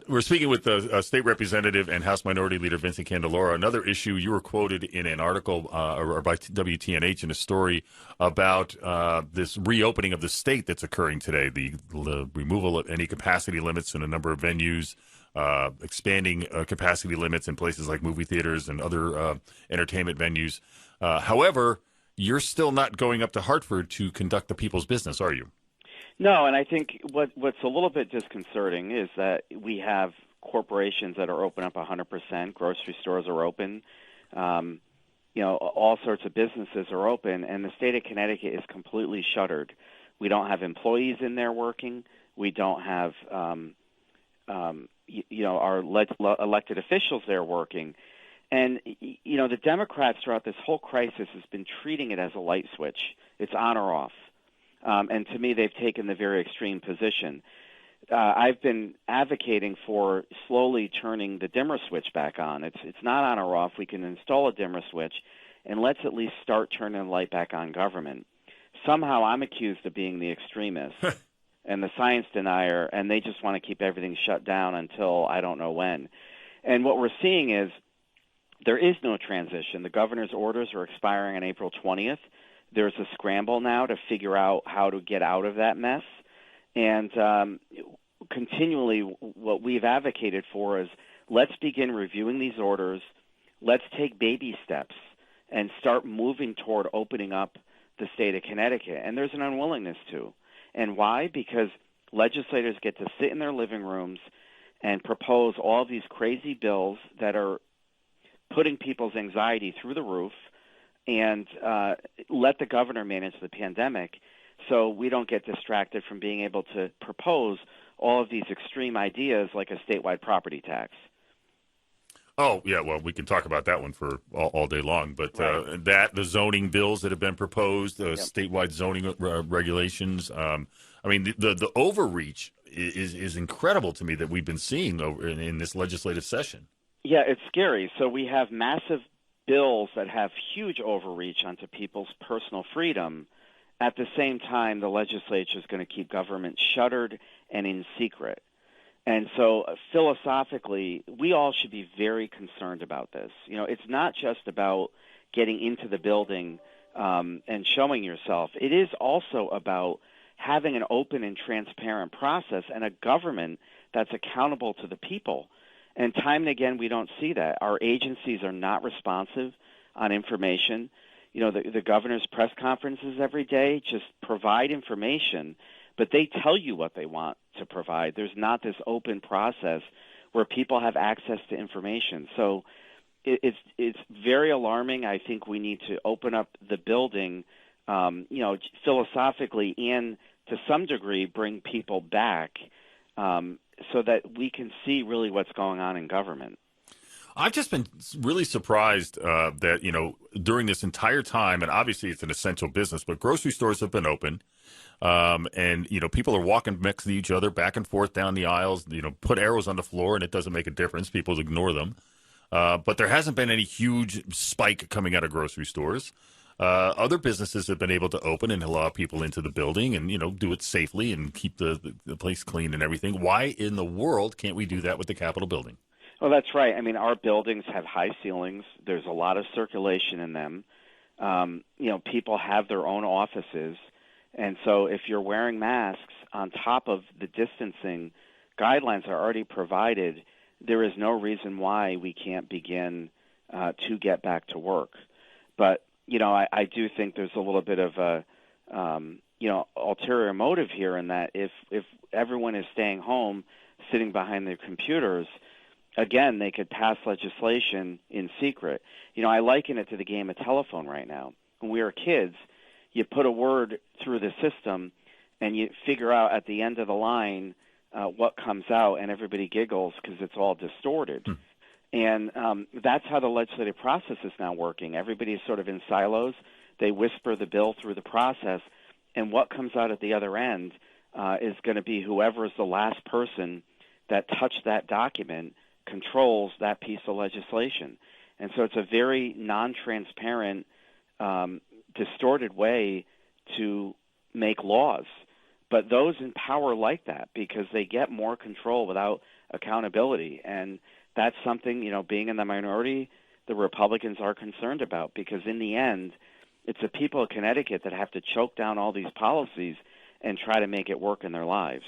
We're speaking with the State Representative and House Minority Leader Vincent Candelora. Another issue, you were quoted in an article or by WTNH in a story about this reopening of the state that's occurring today, the removal of any capacity limits in a number of venues, expanding capacity limits in places like movie theaters and other entertainment venues. However, you're still not going up to Hartford to conduct the people's business, are you? No, and I think what's a little bit disconcerting is that we have corporations that are open up 100%. Grocery stores are open. All sorts of businesses are open, and the state of Connecticut is completely shuttered. We don't have employees in there working. We don't have, our elected officials there working. And, the Democrats throughout this whole crisis has been treating it as a light switch. It's on or off. And to me, they've taken the very extreme position. I've been advocating for slowly turning the dimmer switch back on. It's not on or off. We can install a dimmer switch, and let's at least start turning the light back on government. Somehow I'm accused of being the extremist and the science denier, and they just want to keep everything shut down until I don't know when. And what we're seeing is there is no transition. The governor's orders are expiring on April 20th. There's a scramble now to figure out how to get out of that mess. And continually what we've advocated for is let's begin reviewing these orders. Let's take baby steps and start moving toward opening up the state of Connecticut. And there's an unwillingness to. And why? Because legislators get to sit in their living rooms and propose all these crazy bills that are putting people's anxiety through the roof, and let the governor manage the pandemic so we don't get distracted from being able to propose all of these extreme ideas like a statewide property tax. Oh, yeah, well, we can talk about that one for all day long. But right. the zoning bills that have been proposed, statewide zoning regulations, the overreach is incredible to me that we've been seeing in this legislative session. Yeah, it's scary. So we have massive bills that have huge overreach onto people's personal freedom. At the same time, the legislature is going to keep government shuttered and in secret. And so philosophically, we all should be very concerned about this. It's not just about getting into the building and showing yourself. It is also about having an open and transparent process and a government that's accountable to the people. And time and again, we don't see that. Our agencies are not responsive on information. The governor's press conferences every day just provide information, but they tell you what they want to provide. There's not this open process where people have access to information. So it's very alarming. I think we need to open up the building, philosophically and to some degree bring people back so that we can see really what's going on in government. I've just been really surprised that, during this entire time, and obviously it's an essential business, but grocery stores have been open. And people are walking next to each other back and forth down the aisles, put arrows on the floor and it doesn't make a difference. People ignore them. But there hasn't been any huge spike coming out of grocery stores. Other businesses have been able to open and allow people into the building and, do it safely and keep the place clean and everything. Why in the world can't we do that with the Capitol building? Well, that's right. I mean, our buildings have high ceilings. There's a lot of circulation in them. People have their own offices. And so if you're wearing masks on top of the distancing guidelines are already provided, there is no reason why we can't begin to get back to work. But, I do think there's a little bit of a, ulterior motive here in that if everyone is staying home, sitting behind their computers, again, they could pass legislation in secret. I liken it to the game of telephone right now. When we were kids, you put a word through the system and you figure out at the end of the line what comes out, and everybody giggles because it's all distorted. And that's how the legislative process is now working. Everybody is sort of in silos. They whisper the bill through the process, and what comes out at the other end is going to be whoever is the last person that touched that document controls that piece of legislation. And so it's a very non-transparent, distorted way to make laws. But those in power like that because they get more control without accountability. And that's something, being in the minority, the Republicans are concerned about, because in the end, it's the people of Connecticut that have to choke down all these policies and try to make it work in their lives.